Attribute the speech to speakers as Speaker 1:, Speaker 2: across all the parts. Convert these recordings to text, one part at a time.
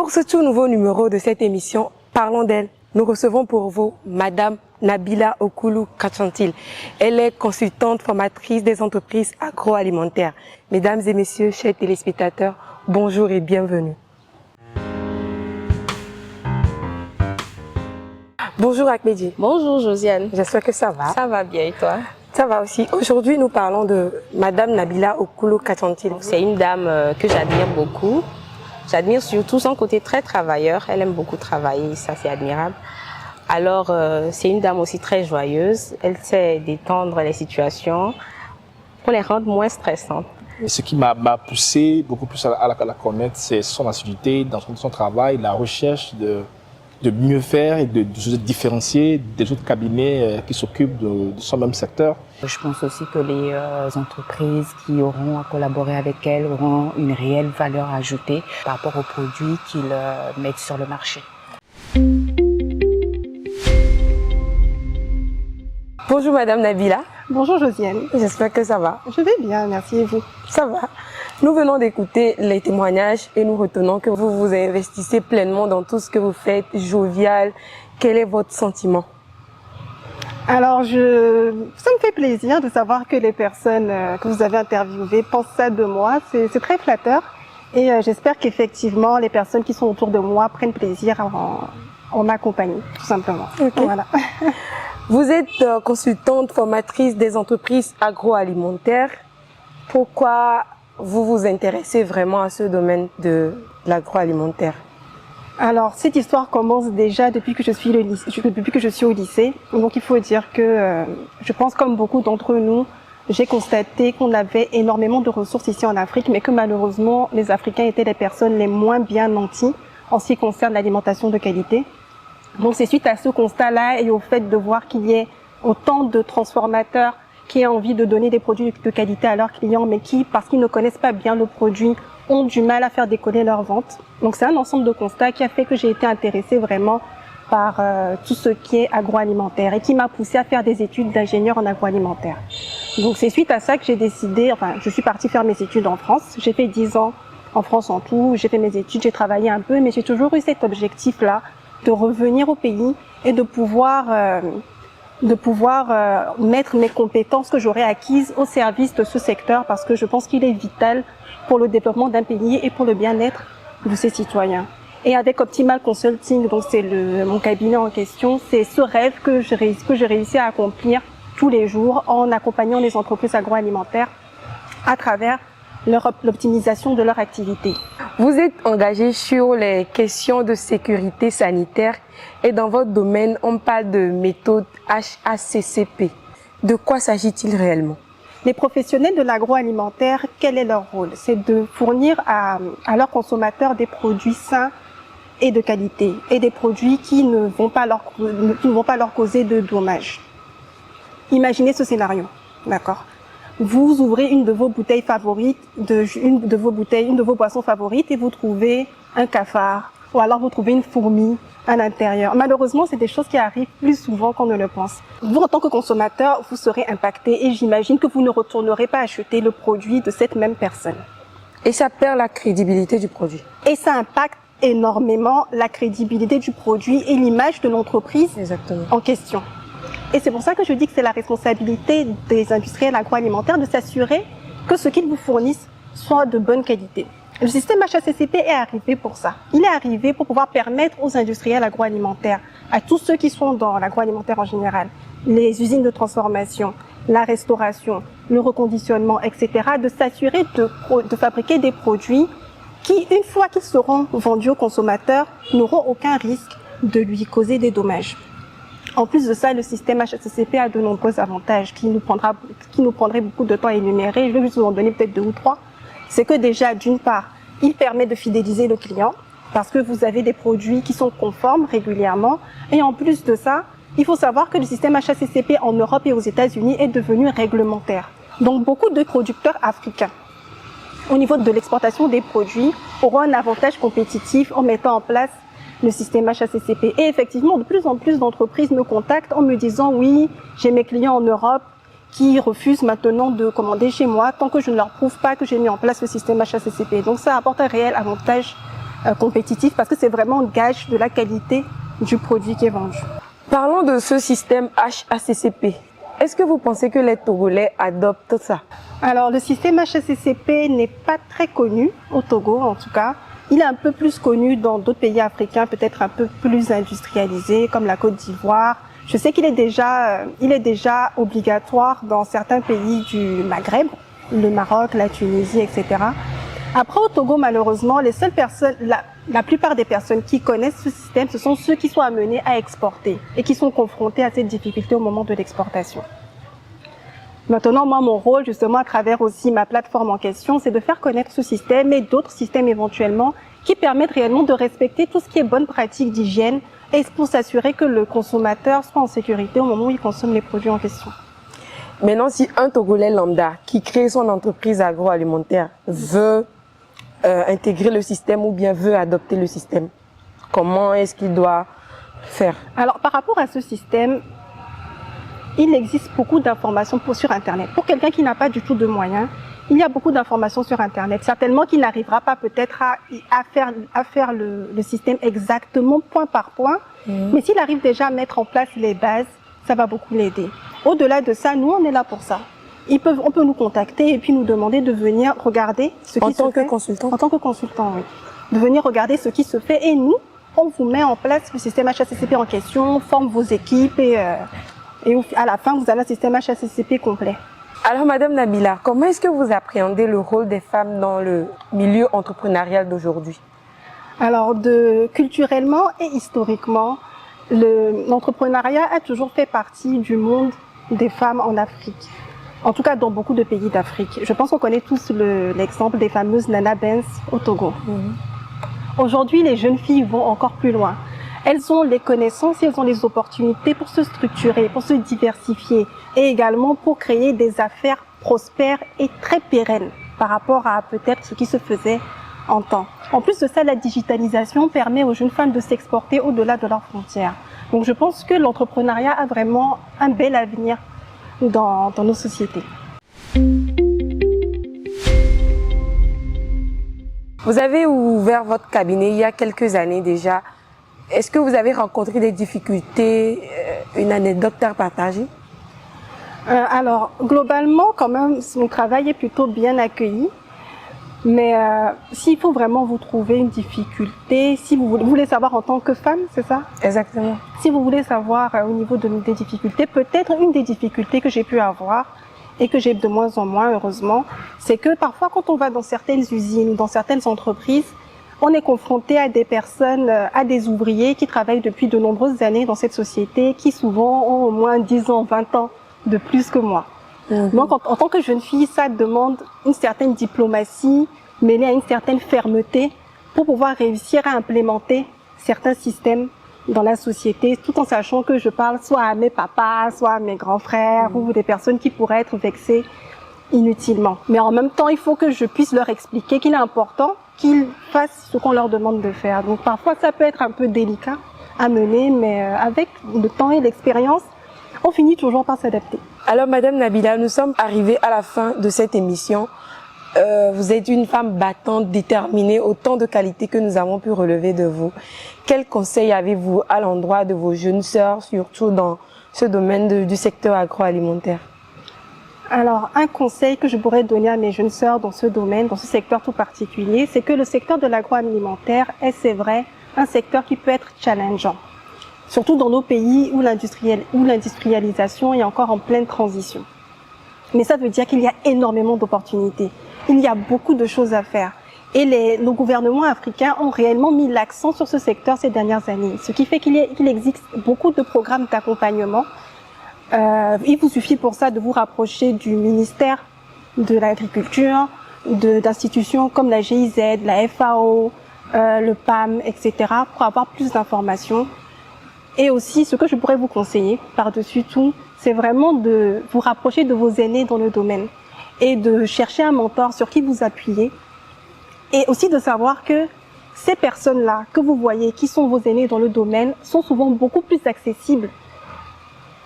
Speaker 1: Pour ce tout nouveau numéro de cette émission, Parlons d'elle, nous recevons pour vous Madame Nabila Okulu Kachantil. Elle est consultante formatrice des entreprises agroalimentaires. Mesdames et messieurs, chers téléspectateurs, bonjour et bienvenue. Bonjour Akmedi.
Speaker 2: Bonjour Josiane.
Speaker 1: J'espère que ça va.
Speaker 2: Ça va bien et toi?
Speaker 1: Ça va aussi. Aujourd'hui, nous parlons de Madame Nabila Okulu Kachantil.
Speaker 2: C'est une dame que j'admire beaucoup. J'admire surtout son côté très travailleur. Elle aime beaucoup travailler, ça c'est admirable. Alors, c'est une dame aussi très joyeuse. Elle sait détendre les situations pour les rendre moins stressantes.
Speaker 3: Et ce qui m'a poussé beaucoup plus à la connaître, c'est son assiduité dans son travail, la recherche de mieux faire et de se différencier des autres cabinets qui s'occupent de son même secteur.
Speaker 4: Je pense aussi que les entreprises qui auront à collaborer avec elle auront une réelle valeur ajoutée par rapport aux produits qu'ils mettent sur le marché.
Speaker 1: Bonjour Madame Nabila.
Speaker 5: Bonjour Josiane.
Speaker 1: J'espère que ça va.
Speaker 5: Je vais bien, merci et vous?
Speaker 1: Ça va. Nous venons d'écouter les témoignages et nous retenons que vous vous investissez pleinement dans tout ce que vous faites, jovial. Quel est votre sentiment?
Speaker 5: Alors, ça me fait plaisir de savoir que les personnes que vous avez interviewées pensent ça de moi. C'est très flatteur et j'espère qu'effectivement les personnes qui sont autour de moi prennent plaisir en ma compagnie, tout simplement.
Speaker 1: Okay.
Speaker 5: Voilà.
Speaker 1: Vous êtes consultante formatrice des entreprises agroalimentaires. Pourquoi vous vous intéressez vraiment à ce domaine de l'agroalimentaire?
Speaker 5: Alors, cette histoire commence déjà depuis que je suis au lycée. Donc, il faut dire que je pense comme beaucoup d'entre nous, j'ai constaté qu'on avait énormément de ressources ici en Afrique, mais que malheureusement, les Africains étaient les personnes les moins bien nanties en ce qui concerne l'alimentation de qualité. Donc, c'est suite à ce constat-là et au fait de voir qu'il y ait autant de transformateurs qui ont envie de donner des produits de qualité à leurs clients, mais qui, parce qu'ils ne connaissent pas bien le produit, ont du mal à faire décoller leurs ventes. Donc c'est un ensemble de constats qui a fait que j'ai été intéressée vraiment par tout ce qui est agroalimentaire et qui m'a poussée à faire des études d'ingénieur en agroalimentaire. Donc c'est suite à ça que j'ai décidé, je suis partie faire mes études en France. J'ai fait 10 ans en France en tout, j'ai fait mes études, j'ai travaillé un peu, mais j'ai toujours eu cet objectif-là de revenir au pays et de pouvoir mettre mes compétences que j'aurais acquises au service de ce secteur parce que je pense qu'il est vital pour le développement d'un pays et pour le bien-être de ses citoyens. Et avec Optimal Consulting, donc c'est mon cabinet en question, c'est ce rêve que j'ai réussi à accomplir tous les jours en accompagnant les entreprises agroalimentaires à travers l'optimisation de leur activité.
Speaker 1: Vous êtes engagé sur les questions de sécurité sanitaire et dans votre domaine, on parle de méthode HACCP. De quoi s'agit-il réellement?
Speaker 5: Les professionnels de l'agroalimentaire, quel est leur rôle? C'est de fournir à leurs consommateurs des produits sains et de qualité et des produits qui ne vont pas leur causer de dommages. Imaginez ce scénario, d'accord? Vous ouvrez une de vos bouteilles favorites, une de vos boissons favorites et vous trouvez un cafard ou alors vous trouvez une fourmi à l'intérieur. Malheureusement, c'est des choses qui arrivent plus souvent qu'on ne le pense. Vous, en tant que consommateur, vous serez impacté et j'imagine que vous ne retournerez pas acheter le produit de cette même personne.
Speaker 1: Et ça perd la crédibilité du produit.
Speaker 5: Et ça impacte énormément la crédibilité du produit et l'image de l'entreprise en question. Et c'est pour ça que je dis que c'est la responsabilité des industriels agroalimentaires de s'assurer que ce qu'ils vous fournissent soit de bonne qualité. Le système HACCP est arrivé pour ça. Il est arrivé pour pouvoir permettre aux industriels agroalimentaires, à tous ceux qui sont dans l'agroalimentaire en général, les usines de transformation, la restauration, le reconditionnement, etc., de s'assurer de fabriquer des produits qui, une fois qu'ils seront vendus aux consommateurs, n'auront aucun risque de lui causer des dommages. En plus de ça, le système HACCP a de nombreux avantages qui nous prendraient beaucoup de temps à énumérer. Je vais juste vous en donner peut-être 2 ou 3. C'est que déjà, d'une part, il permet de fidéliser le client parce que vous avez des produits qui sont conformes régulièrement. Et en plus de ça, il faut savoir que le système HACCP en Europe et aux États-Unis est devenu réglementaire. Donc, beaucoup de producteurs africains, au niveau de l'exportation des produits, auront un avantage compétitif en mettant en place le système HACCP. Et effectivement, de plus en plus d'entreprises me contactent en me disant « Oui, j'ai mes clients en Europe qui refusent maintenant de commander chez moi tant que je ne leur prouve pas que j'ai mis en place le système HACCP. » Donc ça apporte un réel avantage compétitif parce que c'est vraiment gage de la qualité du produit qui est vendu.
Speaker 1: Parlons de ce système HACCP. Est-ce que vous pensez que les Togolais adoptent ça?
Speaker 5: Alors, le système HACCP n'est pas très connu au Togo, en tout cas. Il est un peu plus connu dans d'autres pays africains, peut-être un peu plus industrialisés, comme la Côte d'Ivoire. Je sais qu'il est déjà obligatoire dans certains pays du Maghreb, le Maroc, la Tunisie, etc. Après, au Togo, malheureusement, les seules personnes, la plupart des personnes qui connaissent ce système, ce sont ceux qui sont amenés à exporter et qui sont confrontés à cette difficulté au moment de l'exportation. Maintenant, moi, mon rôle, justement, à travers aussi ma plateforme en question, c'est de faire connaître ce système et d'autres systèmes éventuellement qui permettent réellement de respecter tout ce qui est bonne pratique d'hygiène et pour s'assurer que le consommateur soit en sécurité au moment où il consomme les produits en question.
Speaker 1: Maintenant, si un Togolais lambda qui crée son entreprise agroalimentaire veut intégrer le système ou bien veut adopter le système, comment est-ce qu'il doit faire?
Speaker 5: Alors, par rapport à ce système, il existe beaucoup d'informations sur Internet. Pour quelqu'un qui n'a pas du tout de moyens, il y a beaucoup d'informations sur Internet. Certainement qu'il n'arrivera pas peut-être à faire le système exactement point par point, mais s'il arrive déjà à mettre en place les bases, ça va beaucoup l'aider. Au-delà de ça, nous, on est là pour ça. On peut nous contacter et puis nous demander de venir regarder ce qui se fait.
Speaker 1: En tant que consultant?
Speaker 5: En tant que consultant, oui. De venir regarder ce qui se fait et nous, on vous met en place le système HACCP en question, forme vos équipes et à la fin, vous avez un système HACCP complet.
Speaker 1: Alors, Madame Nabila, comment est-ce que vous appréhendez le rôle des femmes dans le milieu entrepreneurial d'aujourd'hui?
Speaker 5: Alors, culturellement et historiquement, l'entrepreneuriat a toujours fait partie du monde des femmes en Afrique. En tout cas, dans beaucoup de pays d'Afrique. Je pense qu'on connaît tous l'exemple des fameuses Nana Benz au Togo. Aujourd'hui, les jeunes filles vont encore plus loin. Elles ont les connaissances et elles ont les opportunités pour se structurer, pour se diversifier et également pour créer des affaires prospères et très pérennes par rapport à peut-être ce qui se faisait en temps. En plus de ça, la digitalisation permet aux jeunes femmes de s'exporter au-delà de leurs frontières. Donc je pense que l'entrepreneuriat a vraiment un bel avenir dans nos sociétés.
Speaker 1: Vous avez ouvert votre cabinet il y a quelques années déjà. Est-ce que vous avez rencontré des difficultés, une anecdote à partager?
Speaker 5: Alors, globalement, quand même, mon travail est plutôt bien accueilli. Mais s'il faut vraiment vous trouver une difficulté, si vous voulez savoir en tant que femme, c'est ça?
Speaker 1: Exactement.
Speaker 5: Si vous voulez savoir au niveau des difficultés, peut-être une des difficultés que j'ai pu avoir et que j'ai de moins en moins, heureusement, c'est que parfois quand on va dans certaines usines, dans certaines entreprises, on est confronté à des personnes, à des ouvriers qui travaillent depuis de nombreuses années dans cette société, qui souvent ont au moins 10 ans, 20 ans de plus que moi. Donc, en tant que jeune fille, ça demande une certaine diplomatie mêlée à une certaine fermeté pour pouvoir réussir à implémenter certains systèmes dans la société, tout en sachant que je parle soit à mes papas, soit à mes grands frères ou des personnes qui pourraient être vexées inutilement. Mais en même temps, il faut que je puisse leur expliquer qu'il est important qu'ils fassent ce qu'on leur demande de faire. Donc, parfois, ça peut être un peu délicat à mener, mais avec le temps et l'expérience, on finit toujours par s'adapter.
Speaker 1: Alors, Madame Nabila, nous sommes arrivés à la fin de cette émission. Vous êtes une femme battante, déterminée, autant de qualités que nous avons pu relever de vous. Quels conseils avez-vous à l'endroit de vos jeunes sœurs, surtout dans ce domaine du secteur agroalimentaire?
Speaker 5: Alors, un conseil que je pourrais donner à mes jeunes sœurs dans ce domaine, dans ce secteur tout particulier, c'est que le secteur de l'agroalimentaire est, c'est vrai, un secteur qui peut être challengeant. Surtout dans nos pays où l'industrialisation est encore en pleine transition. Mais ça veut dire qu'il y a énormément d'opportunités. Il y a beaucoup de choses à faire. Et nos gouvernements africains ont réellement mis l'accent sur ce secteur ces dernières années. Ce qui fait qu'il existe beaucoup de programmes d'accompagnement. Il vous suffit pour ça de vous rapprocher du ministère de l'Agriculture, d'institutions comme la GIZ, la FAO, le PAM, etc. pour avoir plus d'informations. Et aussi, ce que je pourrais vous conseiller, par-dessus tout, c'est vraiment de vous rapprocher de vos aînés dans le domaine et de chercher un mentor sur qui vous appuyer. Et aussi de savoir que ces personnes-là que vous voyez, qui sont vos aînés dans le domaine, sont souvent beaucoup plus accessibles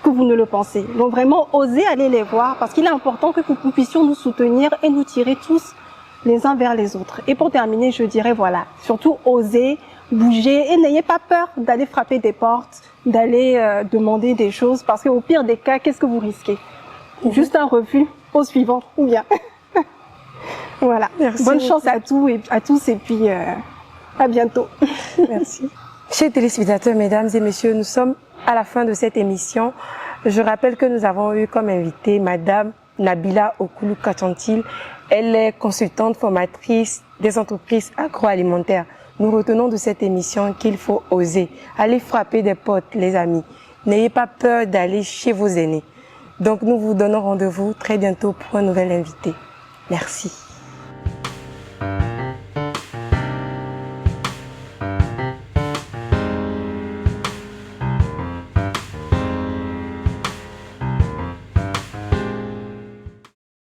Speaker 5: que vous ne le pensez. Donc vraiment, osez aller les voir parce qu'il est important que nous puissions nous soutenir et nous tirer tous les uns vers les autres. Et pour terminer, je dirais voilà, surtout osez, bougez et n'ayez pas peur d'aller frapper des portes, d'aller demander des choses parce qu'au pire des cas, qu'est-ce que vous risquez? Juste un refus au suivant ou bien. Voilà.
Speaker 1: Merci
Speaker 5: Bonne
Speaker 1: beaucoup.
Speaker 5: chance à tous et puis à bientôt.
Speaker 1: Merci. Chers téléspectateurs, mesdames et messieurs, nous sommes à la fin de cette émission. Je rappelle que nous avons eu comme invitée Madame Nabila Okoulou Kachantil. Elle est consultante formatrice des entreprises agroalimentaires. Nous retenons de cette émission qu'il faut oser. Aller frapper des portes, les amis. N'ayez pas peur d'aller chez vos aînés. Donc nous vous donnons rendez-vous très bientôt pour un nouvel invité. Merci.